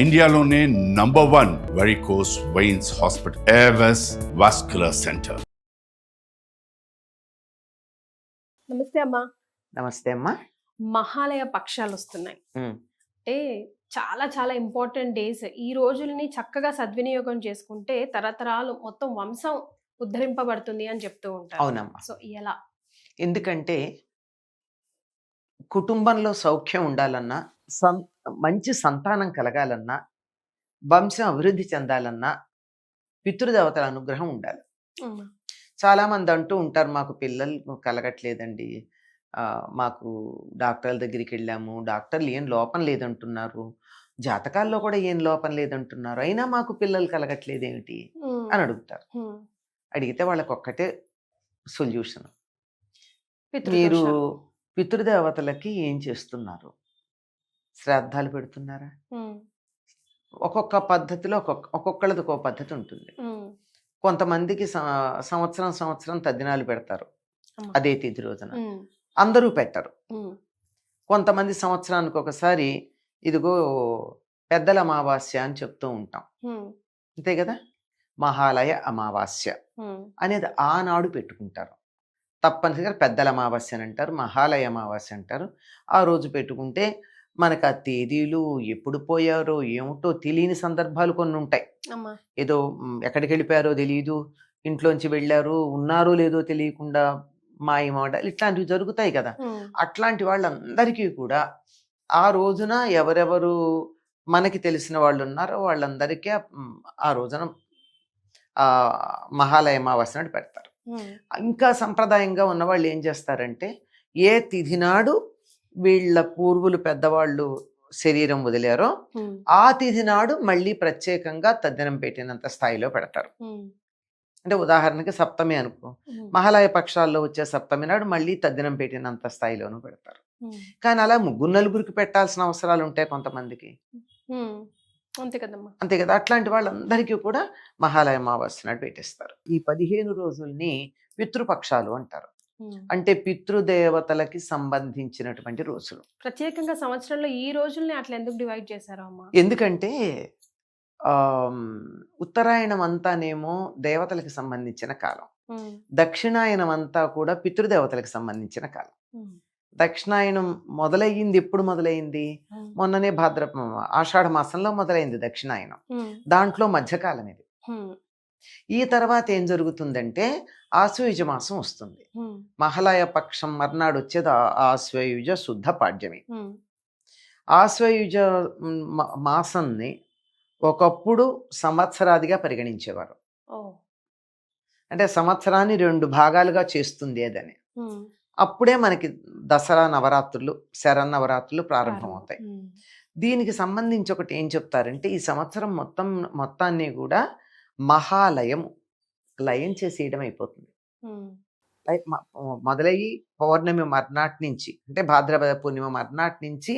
ఇండియాలోనే #1 varicose veins hospital Avis vascular centre. నమస్తే అమ్మా. నమస్తే అమ్మా. మహాలయ పక్షాలు వస్తున్నాయి. అంటే చాలా చాలా ఇంపార్టెంట్ డేస్. ఈ రోజుల్ని చక్కగా సద్వినియోగం చేసుకుంటే తరతరాలు మొత్తం వంశం ఉద్ధరింపబడుతుంది అని చెప్తూ ఉంటారు. అవునమ్మా. సో ఎలా? ఎందుకంటే కుటుంబంలో సౌఖ్యం ఉండాలన్నా, మంచి సంతానం కలగాలన్నా, వంశం అభివృద్ధి చెందాలన్నా పితృదేవతల అనుగ్రహం ఉండాలి. చాలా మంది అంటూ ఉంటారు, మాకు పిల్లలు కలగట్లేదండి, మాకు డాక్టర్ల దగ్గరికి వెళ్ళాము, డాక్టర్లు ఏం లోపం లేదంటున్నారు, జాతకాల్లో కూడా ఏం లోపం లేదంటున్నారు, అయినా మాకు పిల్లలు కలగట్లేదు ఏమిటి అని అడుగుతారు. అడిగితే వాళ్ళకి ఒక్కటే సొల్యూషన్, మీరు పితృదేవతలకి ఏం చేస్తున్నారు? శ్రాద్ధాలు పెడుతున్నారా? ఒక్కొక్క పద్ధతిలో ఒక్కొక్కళ్ళది ఒక్కొక్క పద్ధతి ఉంటుంది. కొంతమందికి సంవత్సరం తద్దినాలు పెడతారు అదే తిథి రోజున, అందరూ పెట్టరు. కొంతమంది సంవత్సరానికి ఒకసారి ఇదిగో పెద్దల అమావాస్య అని చెప్తూ ఉంటాం, అంతే కదా, మహాలయ అమావాస్య అనేది ఆనాడు పెట్టుకుంటారు. తప్పనిసరిగా పెద్దల అమావాస్య అని అంటారు, మహాలయ అమావాస్య అంటారు. ఆ రోజు పెట్టుకుంటే మనకు ఆ తేదీలు ఎప్పుడు పోయారో ఏమిటో తెలియని సందర్భాలు కొన్ని ఉంటాయి. ఏదో ఎక్కడికి వెళ్ళిపోయారో తెలియదు, ఇంట్లోంచి వెళ్ళారు, ఉన్నారో లేదో తెలియకుండా మాయమాడాలు ఇట్లాంటివి జరుగుతాయి కదా. అట్లాంటి వాళ్ళందరికీ కూడా ఆ రోజున ఎవరెవరు మనకి తెలిసిన వాళ్ళు ఉన్నారో వాళ్ళందరికీ ఆ రోజున మహాలయ అమావాస్య నాడు పెడతారు. ఇంకా సంప్రదాయంగా ఉన్నవాళ్ళు ఏం చేస్తారంటే, ఏ తిథి నాడు వీళ్ళ పూర్వులు పెద్దవాళ్ళు శరీరం వదిలారో ఆ తిథి నాడు మళ్ళీ ప్రత్యేకంగా తద్దినం పెట్టినంత స్థాయిలో పెడతారు. అంటే ఉదాహరణకి సప్తమి అనుకో, మహాలయ పక్షాల్లో వచ్చే సప్తమి నాడు మళ్ళీ తద్దినం పెట్టినంత స్థాయిలోనూ పెడతారు. కానీ అలా 3-4 పెట్టాల్సిన అవసరాలు ఉంటాయి కొంతమందికి, అంతే కదా. అట్లాంటి వాళ్ళందరికీ కూడా మహాలయ అమావాస్య నాడు పెట్టేస్తారు. ఈ 15 రోజుల్ని పితృపక్షాలు అంటారు. అంటే పితృదేవతలకి సంబంధించినటువంటి రోజులు. ప్రత్యేకంగా సంవత్సరంలో ఈ రోజుల్ని అట్లా ఎందుకు డివైడ్ చేశారు అమ్మా? ఎందుకంటే ఉత్తరాయణం అంతానేమో దేవతలకి సంబంధించిన కాలం, దక్షిణాయనం అంతా కూడా పితృదేవతలకు సంబంధించిన కాలం. దక్షిణాయనం మొదలయ్యింది ఎప్పుడు మొదలైంది? మొన్ననే ఆషాఢ మాసంలో మొదలైంది దక్షిణాయనం. దాంట్లో మధ్యకాలం ఇది. ఈ తర్వాత ఏం జరుగుతుందంటే ఆశ్వయుజ మాసం వస్తుంది. మహాలయ పక్షం మర్నాడు వచ్చేది ఆశ్వయుజ శుద్ధ పాడ్యమి. ఆశ్వయుజ మాసాన్ని ఒకప్పుడు సంవత్సరాదిగా పరిగణించేవారు. అంటే సంవత్సరాన్ని 2 భాగాలుగా చేస్తుంది అదని. అప్పుడే మనకి దసరా నవరాత్రులు, శరన్నవరాత్రులు ప్రారంభమవుతాయి. దీనికి సంబంధించి ఒకటి ఏం చెప్తారంటే, ఈ సంవత్సరం మొత్తాన్ని కూడా లయం చేసేయడం అయిపోతుంది. మొదలయ్యి పౌర్ణమి మర్నాటి నుంచి, అంటే భాద్రపద పూర్ణిమ మర్నాటి నుంచి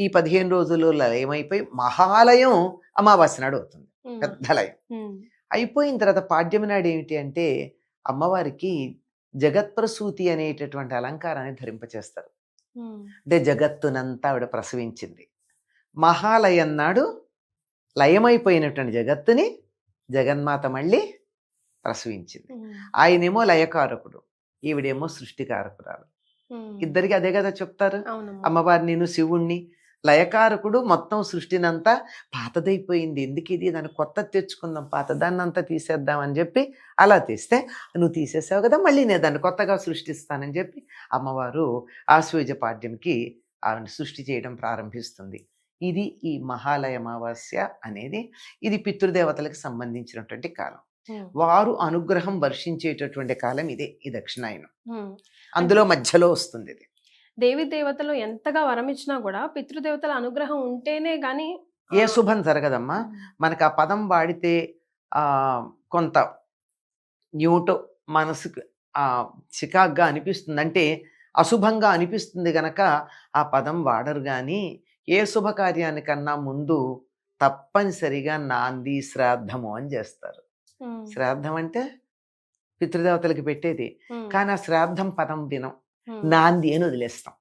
ఈ 15 రోజులు లయమైపోయి మహాలయం అమావాస్య నాడు అవుతుంది, పెద్ద లయం. అయిపోయిన తర్వాత పాడ్యమి నాడు ఏమిటి అంటే, అమ్మవారికి జగత్ప్రసూతి అనేటటువంటి అలంకారాన్ని ధరింపచేస్తారు. అంటే జగత్తునంతా ఆవిడ ప్రసవించింది. మహాలయం నాడు లయమైపోయినటువంటి జగత్తుని జగన్మాత మళ్ళీ ప్రసవించింది. ఆయనేమో లయకారకుడు, ఈవిడేమో సృష్టికారకురాలు. ఇద్దరికి అదే కదా చెప్తారు. అమ్మవారు నేను శివుణ్ణి, లయకారకుడు మొత్తం సృష్టినంతా పాతదైపోయింది, ఎందుకు ఇది, దాన్ని కొత్త తెచ్చుకుందాం, పాతదాన్ని అంతా తీసేద్దాం అని చెప్పి అలా తీస్తే, నువ్వు తీసేసావు కదా, మళ్ళీ నేను దాన్ని కొత్తగా సృష్టిస్తానని చెప్పి అమ్మవారు ఆశ్వయుజ పాడ్యంకి ఆవిడ సృష్టి చేయడం ప్రారంభిస్తుంది. ఇది ఈ మహాలయ అమావాస్య అనేది, ఇది పితృదేవతలకు సంబంధించినటువంటి కాలం. వారు అనుగ్రహం వర్షించేటటువంటి కాలం ఇదే, ఈ దక్షిణాయనం. అందులో మధ్యలో వస్తుంది ఇది. దేవి దేవతలు ఎంతగా వరం ఇచ్చినా కూడా పితృదేవతల అనుగ్రహం ఉంటేనే గాని ఏ శుభం జరగదమ్మా. మనకు ఆ పదం వాడితే కొంత న్యూటో మనసుకు చికాగ్గా అనిపిస్తుంది, అంటే అశుభంగా అనిపిస్తుంది గనక ఆ పదం వాడరు. కానీ ఏ శుభకార్యానికన్నా ముందు తప్పనిసరిగా నాంది శ్రాద్ధము అని చేస్తారు. శ్రాద్ధం అంటే పితృదేవతలకి పెట్టేది, కానీ ఆ శ్రాద్ధం పదం వినం, నాంది అని వదిలేస్తాం.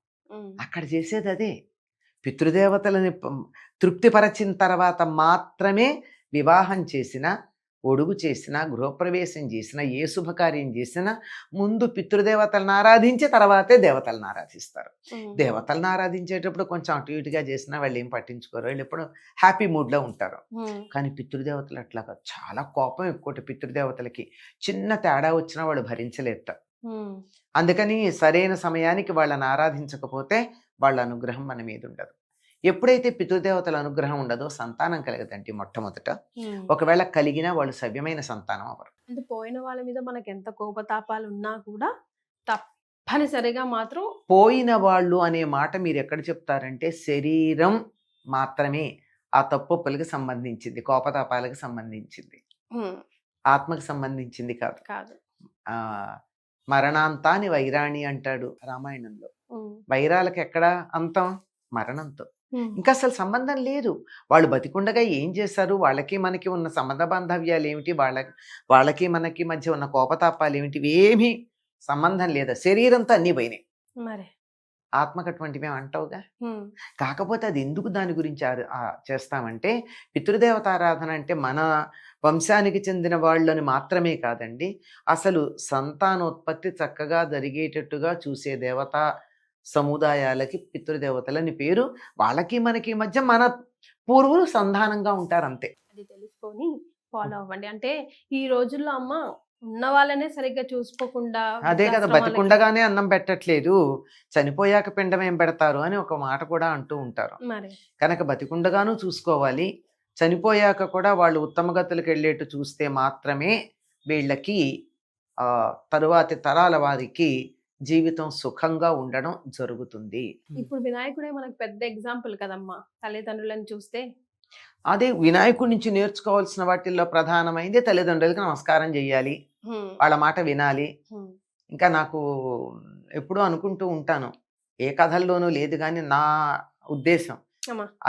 అక్కడ చేసేది అదే. పితృదేవతలని తృప్తిపరచిన తర్వాత మాత్రమే వివాహం చేసిన, ఒడుగు చేసిన, గృహప్రవేశం చేసిన, ఏ శుభకార్యం చేసినా ముందు పితృదేవతలను ఆరాధించి తర్వాతే దేవతలను ఆరాధిస్తారు. దేవతలను ఆరాధించేటప్పుడు కొంచెం అటు ఇటుగా చేసినా వాళ్ళు ఏం పట్టించుకోరు, వాళ్ళు ఎప్పుడు హ్యాపీ మూడ్లో ఉంటారు. కానీ పితృదేవతలు అట్లాగా చాలా కోపం ఎక్కువ పితృదేవతలకి. చిన్న తేడా వచ్చినా వాళ్ళు భరించలేట. అందుకని సరైన సమయానికి వాళ్ళని ఆరాధించకపోతే వాళ్ళ అనుగ్రహం మన మీద ఉండదు. ఎప్పుడైతే పితృదేవతల అనుగ్రహం ఉండదో సంతానం కలగదండి మొట్టమొదట. ఒకవేళ కలిగినా వాళ్ళు సవ్యమైన సంతానం అవ్వరు. అంటే పోయిన వాళ్ళ మీద మనకి ఎంత కోపతాపాలు ఉన్నా కూడా తప్పనిసరిగా మాత్రం పోయిన వాళ్ళు అనే మాట మీరు ఎక్కడ చెప్తారంటే శరీరం మాత్రమే ఆ తప్పులకు సంబంధించింది, కోపతాపాలకు సంబంధించింది, ఆత్మకు సంబంధించింది కాదు. కాదు. మరణాంతాని వైరాణి అంటాడు రామాయణంలో. వైరాలకు ఎక్కడ అంతం? మరణంతో. ఇంకా అసలు సంబంధం లేదు. వాళ్ళు బతికుండగా ఏం చేశారు, వాళ్ళకి మనకి ఉన్న సంబంధ బాంధవ్యాలు ఏమిటి, వాళ్ళకి మనకి మధ్య ఉన్న కోపతాపాలు ఏమిటి, ఏమీ సంబంధం లేదా. శరీరంతో అన్నీ పోయినాయి. మరి ఆత్మకు అటువంటివి అంటావుగా. కాకపోతే అది ఎందుకు దాని గురించి చేస్తామంటే పితృదేవత ఆరాధన అంటే మన వంశానికి చెందిన వాళ్ళని మాత్రమే కాదండి, అసలు సంతానోత్పత్తి చక్కగా జరిగేటట్టుగా చూసే దేవత సముదాయాలకి పితృదేవతలని పేరు. వాళ్ళకి మనకి మధ్య మన పూర్వులు సంధానంగా ఉంటారు అంతే. అది తెలుసుకొని ఫాలో అవ్వండి. అంటే ఈ రోజుల్లో అమ్మ ఉన్న వాళ్ళనే సరిగ్గా చూసుకోకుండా, అదే కదా, బతికుండగానే అన్నం పెట్టట్లేదు, చనిపోయాక పిండం ఏం పెడతారు అని ఒక మాట కూడా అంటూ ఉంటారు. కనుక బతికుండగాను చూసుకోవాలి, చనిపోయాక కూడా వాళ్ళు ఉత్తమ గతులకు వెళ్ళేట్టు చూస్తే మాత్రమే వీళ్ళకి తరువాతి తరాల వారికి జీవితం సుఖంగా ఉండడం జరుగుతుంది. ఇప్పుడు వినాయకుడే మనకు పెద్ద ఎగ్జాంపుల్ కదమ్మా. తల్లిదండ్రులను చూస్తే అదే వినాయకుడి నుంచి నేర్చుకోవాల్సిన వాటిల్లో ప్రధానమైంది తల్లిదండ్రులకి నమస్కారం చెయ్యాలి, వాళ్ళ మాట వినాలి. ఇంకా నాకు ఎప్పుడూ అనుకుంటూ ఉంటాను, ఏ కథల్లోనూ లేదు కానీ నా ఉద్దేశం,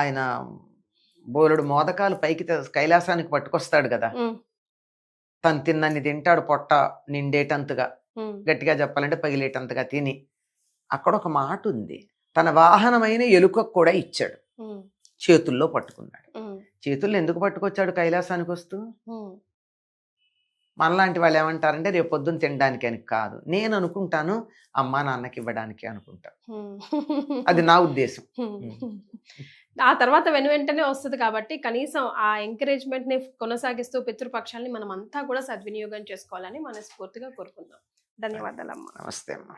ఆయన బోలెడు మోదకాలు పైకి కైలాసానికి పట్టుకొస్తాడు కదా, తను తిన్నన్ని తింటాడు, పొట్ట నిండేటంతగా, గట్టిగా చెప్పాలంటే పగిలేటంతగా తిని. అక్కడ ఒక మాట ఉంది, తన వాహనమైన ఎలుకకు కూడా ఇచ్చాడు, చేతుల్లో పట్టుకున్నాడు. చేతుల్లో ఎందుకు పట్టుకొచ్చాడు కైలాసానికి వస్తూ? మనలాంటి వాళ్ళు ఏమంటారంటే రేపు పొద్దున్న తినడానికి అని కాదు. నేను అనుకుంటాను అమ్మా నాన్నకి ఇవ్వడానికి అనుకుంటాను. అది నా ఉద్దేశం. ఆ తర్వాత వెంటనే వస్తుంది కాబట్టి కనీసం ఆ ఎంకరేజ్మెంట్ ని కొనసాగిస్తూ పితృపక్షాలని మనం అంతా కూడా సద్వినియోగం చేసుకోవాలని మనస్ఫూర్తిగా కోరుకుందాం. ధన్యవాదాలు అమ్మా. నమస్తే అమ్మా.